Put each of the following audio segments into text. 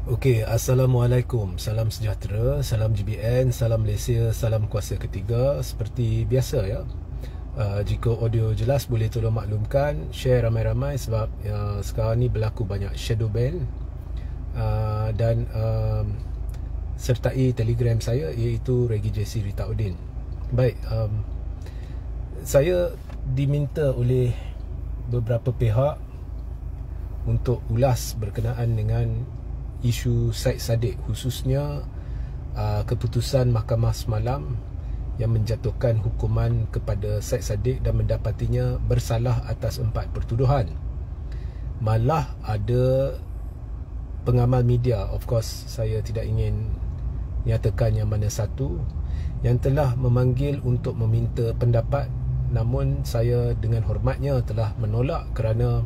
Okey, Assalamualaikum. Salam sejahtera, salam GBN, salam Malaysia, salam kuasa ketiga. Seperti biasa ya. Jika audio jelas boleh tolong maklumkan, share ramai-ramai sebab sekarang ni berlaku banyak shadow ban. Dan sertai Telegram saya iaitu Regi JC Ritaudin. Baik, saya diminta oleh beberapa pihak untuk ulas berkenaan dengan isu Syed Saddiq, khususnya keputusan mahkamah semalam yang menjatuhkan hukuman kepada Syed Saddiq dan mendapatinya bersalah atas 4 pertuduhan. Malah ada pengamal media, of course saya tidak ingin nyatakan yang mana satu, yang telah memanggil untuk meminta pendapat, namun saya dengan hormatnya telah menolak kerana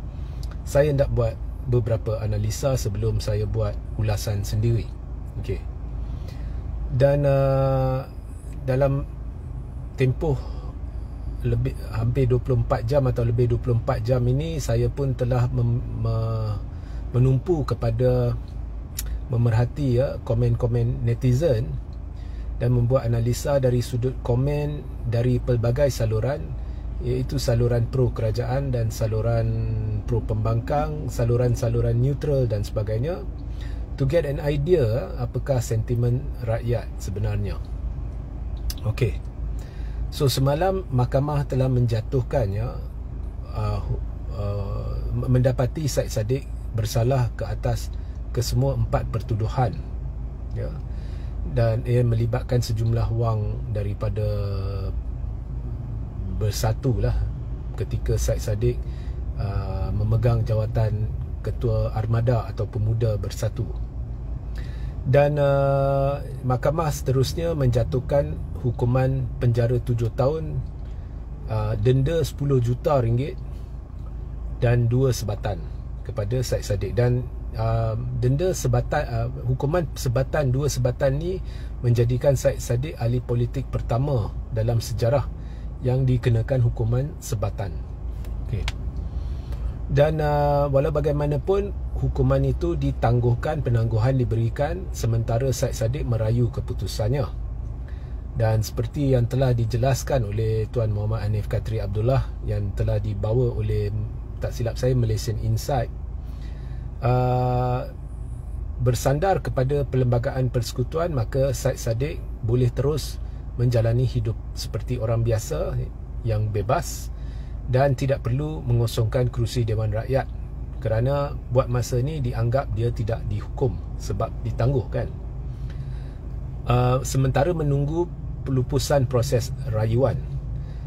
saya hendak buat beberapa analisa sebelum saya buat ulasan sendiri. Okey. Dan dalam tempoh hampir 24 jam atau lebih 24 jam ini, saya pun telah menumpu kepada memerhati komen-komen netizen dan membuat analisa dari sudut komen dari pelbagai saluran, iaitu saluran pro kerajaan dan saluran pro pembangkang, saluran-saluran neutral dan sebagainya, to get an idea apakah sentimen rakyat sebenarnya. Okey. So semalam mahkamah telah menjatuhkannya mendapati Syed Saddiq bersalah ke atas kesemua 4 pertuduhan ya. Dan ia melibatkan sejumlah wang daripada Bersatu lah ketika Syed Saddiq memegang jawatan Ketua Armada atau Pemuda Bersatu. Dan mahkamah seterusnya menjatuhkan hukuman penjara 7 tahun, denda 10 juta ringgit dan 2 sebatan kepada Syed Saddiq. Dan denda sebatan, hukuman sebatan, 2 sebatan ni menjadikan Syed Saddiq ahli politik pertama dalam sejarah yang dikenakan hukuman sebatan. Okay. Dan walau bagaimanapun hukuman itu ditangguhkan, penangguhan diberikan sementara Syed Saddiq merayu keputusannya. Dan seperti yang telah dijelaskan oleh Tuan Muhammad Hanif Katri Abdullah yang telah dibawa oleh, tak silap saya, Malaysian Insight, bersandar kepada Perlembagaan Persekutuan, maka Syed Saddiq boleh terus menjalani hidup seperti orang biasa yang bebas dan tidak perlu mengosongkan kerusi Dewan Rakyat kerana buat masa ni dianggap dia tidak dihukum sebab ditangguhkan. Sementara menunggu pelupusan proses rayuan.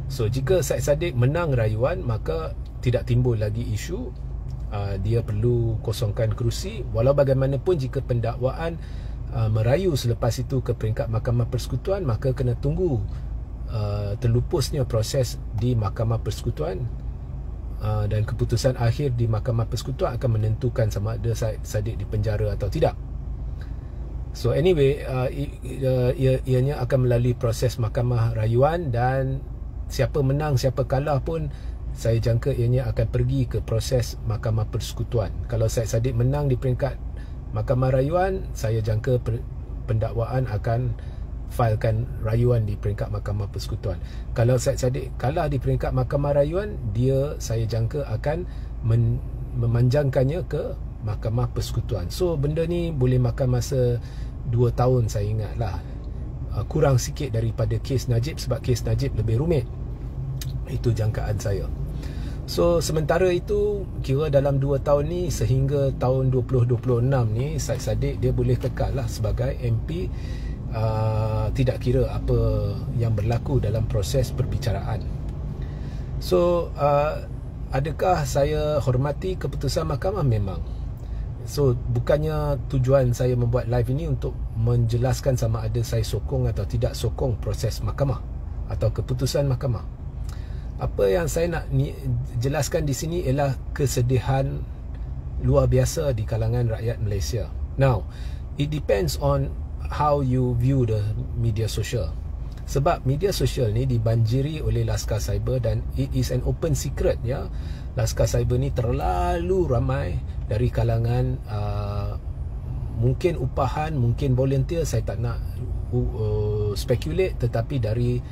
So jika Syed Saddiq menang rayuan, maka tidak timbul lagi isu dia perlu kosongkan kerusi. Walau bagaimanapun jika pendakwaan merayu selepas itu ke peringkat Mahkamah Persekutuan, maka kena tunggu terlupusnya proses di Mahkamah Persekutuan, dan keputusan akhir di Mahkamah Persekutuan akan menentukan sama ada Syed Saddiq dipenjara atau tidak. So anyway, ianya akan melalui proses Mahkamah Rayuan, dan siapa menang siapa kalah pun saya jangka ianya akan pergi ke proses Mahkamah Persekutuan. Kalau Syed Saddiq menang di peringkat Mahkamah Rayuan, saya jangka pendakwaan akan filekan rayuan di peringkat Mahkamah Persekutuan. Kalau Syed Saddiq kalah di peringkat Mahkamah Rayuan, saya jangka akan memanjangkannya ke Mahkamah Persekutuan. So benda ni boleh makan masa 2 tahun saya ingat lah. Kurang sikit daripada kes Najib sebab kes Najib lebih rumit. Itu jangkaan saya. So sementara itu, kira dalam 2 tahun ni sehingga tahun 2026 ni, Syed Saddiq dia boleh kekal lah sebagai MP, tidak kira apa yang berlaku dalam proses perbicaraan. So adakah saya hormati keputusan mahkamah? Memang. So bukannya tujuan saya membuat live ini untuk menjelaskan sama ada saya sokong atau tidak sokong proses mahkamah atau keputusan mahkamah. Apa yang saya nak jelaskan di sini ialah kesedihan luar biasa di kalangan rakyat Malaysia. Now, it depends on how you view the media social. Sebab media sosial ni dibanjiri oleh Laskar Cyber dan it is an open secret ya. Laskar Cyber ni terlalu ramai dari kalangan Mungkin upahan, mungkin volunteer, saya tak nak speculate, tetapi dari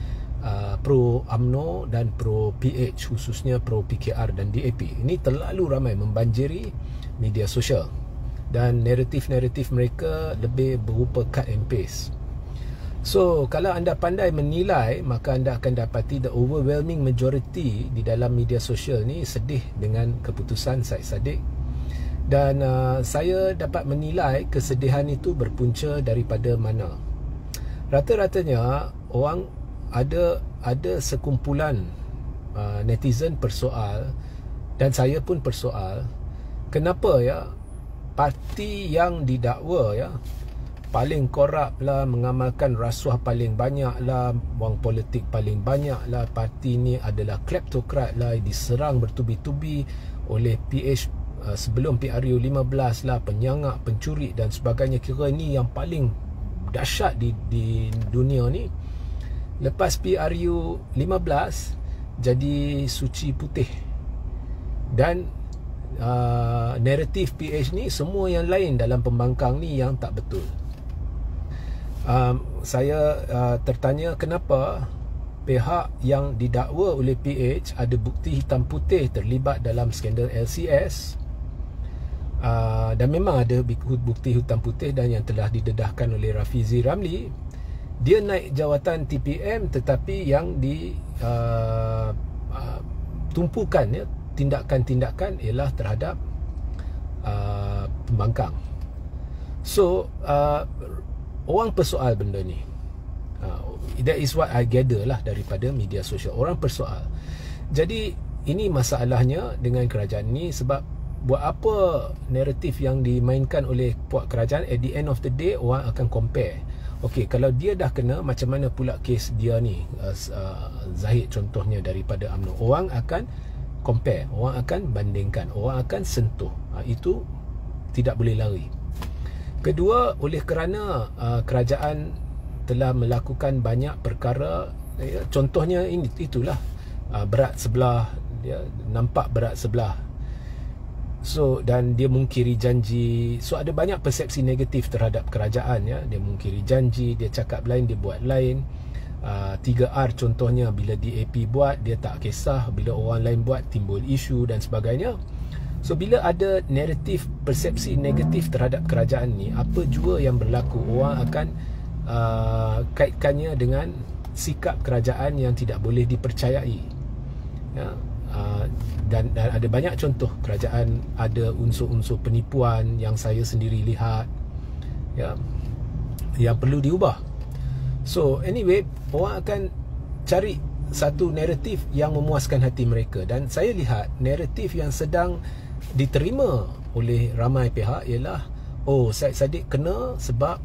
pro UMNO dan pro PH, khususnya pro PKR dan DAP, ini terlalu ramai membanjiri media sosial, dan naratif-naratif mereka lebih berupa cut and paste. So kalau anda pandai menilai, maka anda akan dapati the overwhelming majority di dalam media sosial ni sedih dengan keputusan Syed Saddiq. Dan saya dapat menilai kesedihan itu berpunca daripada mana. Rata-ratanya orang ada sekumpulan netizen persoal, dan saya pun persoal, kenapa ya parti yang didakwa ya paling korup lah, mengamalkan rasuah paling banyak lah, wang politik paling banyak lah, parti ni adalah kleptokrat lah, diserang bertubi-tubi oleh PH sebelum PRU 15 lah, penyangak, pencuri dan sebagainya. Kira ni yang paling dahsyat di dunia ni. Lepas PRU 15 jadi suci putih, dan naratif PH ni semua yang lain dalam pembangkang ni yang tak betul. Saya tertanya kenapa pihak yang didakwa oleh PH ada bukti hitam putih terlibat dalam skandal LCS, dan memang ada bukti hitam putih dan yang telah didedahkan oleh Rafizi Ramli. Dia naik jawatan TPM, tetapi yang ditumpukan ya, tindakan-tindakan ialah terhadap pembangkang. So orang persoal benda ni. That is what I gather lah daripada media sosial. Orang persoal. Jadi ini masalahnya dengan kerajaan ni, sebab buat apa naratif yang dimainkan oleh puak kerajaan, at the end of the day orang akan compare. Okey, kalau dia dah kena, macam mana pula kes dia ni, Zahid contohnya daripada UMNO. Orang akan compare, orang akan bandingkan, orang akan sentuh. Itu tidak boleh lari. Kedua, oleh kerana kerajaan telah melakukan banyak perkara, contohnya itulah berat sebelah, dia nampak berat sebelah. So, dan dia mungkiri janji. So ada banyak persepsi negatif terhadap kerajaan ya. Dia mungkiri janji, dia cakap lain, dia buat lain. 3R contohnya, bila DAP buat dia tak kisah, bila orang lain buat timbul isu dan sebagainya. So bila ada naratif persepsi negatif terhadap kerajaan ni, apa jua yang berlaku, orang akan kaitkannya dengan sikap kerajaan yang tidak boleh dipercayai ya. Dan ada banyak contoh kerajaan ada unsur-unsur penipuan yang saya sendiri lihat ya, yang perlu diubah. So anyway, orang akan cari satu naratif yang memuaskan hati mereka, dan saya lihat naratif yang sedang diterima oleh ramai pihak ialah, oh, Syed Saddiq kena sebab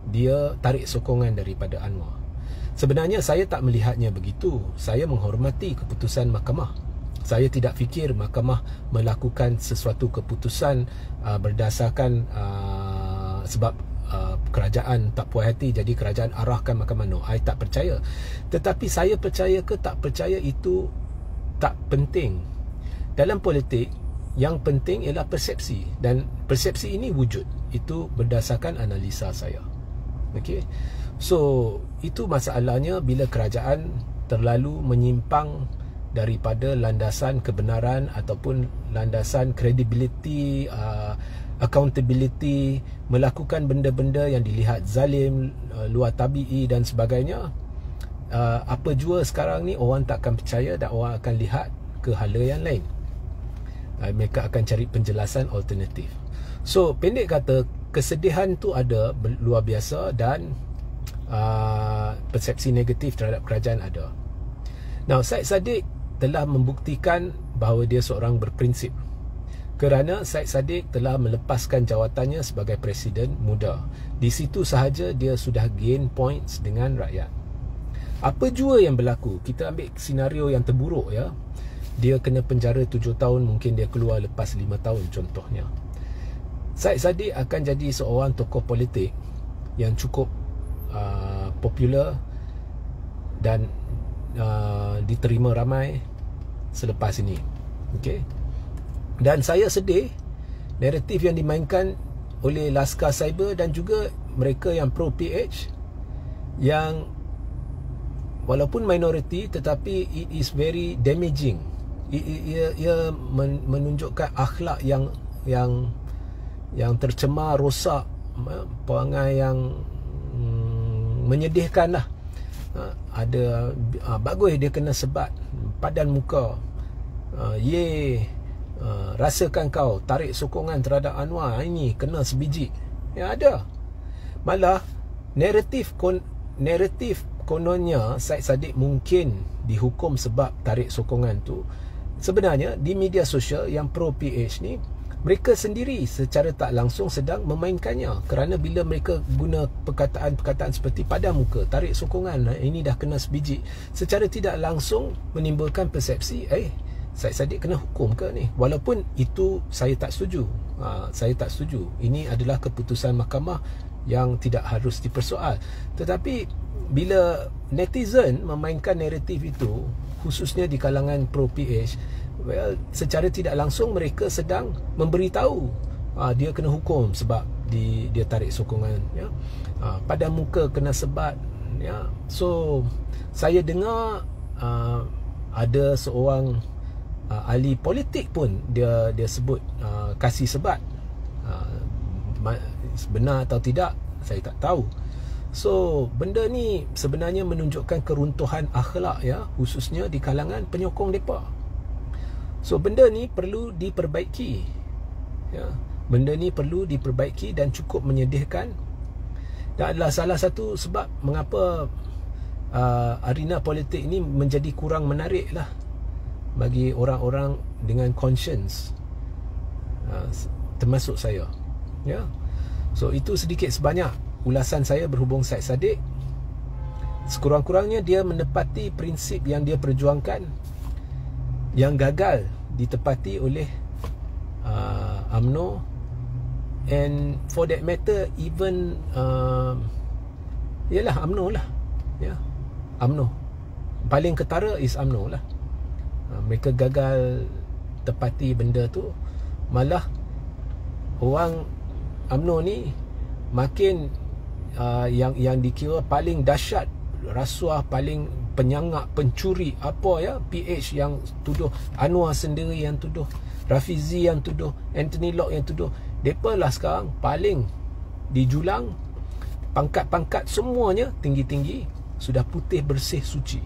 dia tarik sokongan daripada Anwar. Sebenarnya saya tak melihatnya begitu. Saya menghormati keputusan mahkamah. Saya tidak fikir mahkamah melakukan sesuatu keputusan berdasarkan sebab kerajaan tak puas hati, jadi kerajaan arahkan mahkamah. No, I tak percaya. Tetapi saya percaya ke tak percaya itu tak penting. Dalam politik, yang penting ialah persepsi, dan persepsi ini wujud. Itu berdasarkan analisa saya. Okey. So itu masalahnya bila kerajaan terlalu menyimpang daripada landasan kebenaran ataupun landasan credibility, accountability, melakukan benda-benda yang dilihat zalim, luar tabi'i dan sebagainya. Apa jua sekarang ni orang tak akan percaya, dan orang akan lihat ke hala yang lain. Mereka akan cari penjelasan alternatif. So pendek kata, kesedihan tu ada luar biasa, dan persepsi negatif terhadap kerajaan ada. Now, Syed Saddiq telah membuktikan bahawa dia seorang berprinsip, kerana Syed Saddiq telah melepaskan jawatannya sebagai Presiden muda. Di situ sahaja dia sudah gain points dengan rakyat. Apa jua yang berlaku, kita ambil senario yang terburuk ya, dia kena penjara 7 tahun, mungkin dia keluar lepas 5 tahun contohnya. Syed Saddiq akan jadi seorang tokoh politik yang cukup popular dan diterima ramai selepas ini. Okey. Dan saya sedih naratif yang dimainkan oleh Laskar Cyber dan juga mereka yang pro PH, yang walaupun minoriti tetapi it is very damaging. Ia menunjukkan akhlak yang tercemar, rosak, perangai yang menyedihkan lah. Ada bagus dia kena sebat padan muka, rasakan kau tarik sokongan terhadap Anwar, ini kena sebiji. Yang ada malah naratif kononnya Syed Saddiq mungkin dihukum sebab tarik sokongan tu. Sebenarnya di media sosial yang pro PH ni, mereka sendiri secara tak langsung sedang memainkannya, kerana bila mereka guna perkataan-perkataan seperti padan muka, tarik sokongan, ini dah kena sebiji, secara tidak langsung menimbulkan persepsi Syed Saddiq kena hukum ke ni. Walaupun itu saya tak setuju. Saya tak setuju. Ini adalah keputusan mahkamah yang tidak harus dipersoal. Tetapi bila netizen memainkan naratif itu, khususnya di kalangan pro PH, secara tidak langsung mereka sedang memberitahu dia kena hukum sebab dia tarik sokongan, ya. Padan muka kena sebat, ya. So saya dengar ada seorang ahli politik pun dia sebut kasih sebat. Benar atau tidak saya tak tahu. So benda ni sebenarnya menunjukkan keruntuhan akhlak, ya, khususnya di kalangan penyokong depa. So benda ni perlu diperbaiki, ya. Benda ni perlu diperbaiki dan cukup menyedihkan, dan adalah salah satu sebab mengapa arena politik ni menjadi kurang menarik lah bagi orang-orang dengan conscience, termasuk saya, ya. So itu sedikit sebanyak ulasan saya berhubung Syed Saddiq. Sekurang-kurangnya dia menepati prinsip yang dia perjuangkan, yang gagal ditepati oleh UMNO, and for that matter even yalah UMNO lah, ya. UMNO paling ketara is UMNO lah. Mereka gagal tepati benda tu. Malah orang UMNO ni makin yang dikira paling dahsyat, rasuah, paling penyangak, pencuri, apa, ya, PH yang tuduh, Anwar sendiri yang tuduh, Rafizi yang tuduh, Anthony Locke yang tuduh. Depa lah sekarang paling dijulang, pangkat-pangkat semuanya tinggi-tinggi, sudah putih bersih suci.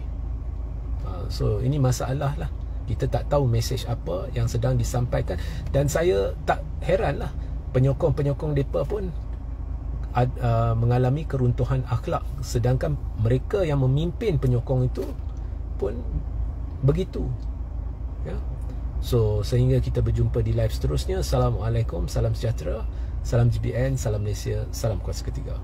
So ini masalah lah. Kita tak tahu mesej apa yang sedang disampaikan, dan saya tak heran lah penyokong-penyokong depa pun mengalami keruntuhan akhlak, sedangkan mereka yang memimpin penyokong itu pun begitu, ya. So sehingga kita berjumpa di live seterusnya. Assalamualaikum, salam sejahtera, salam GBN, salam Malaysia, salam kuasa ketiga.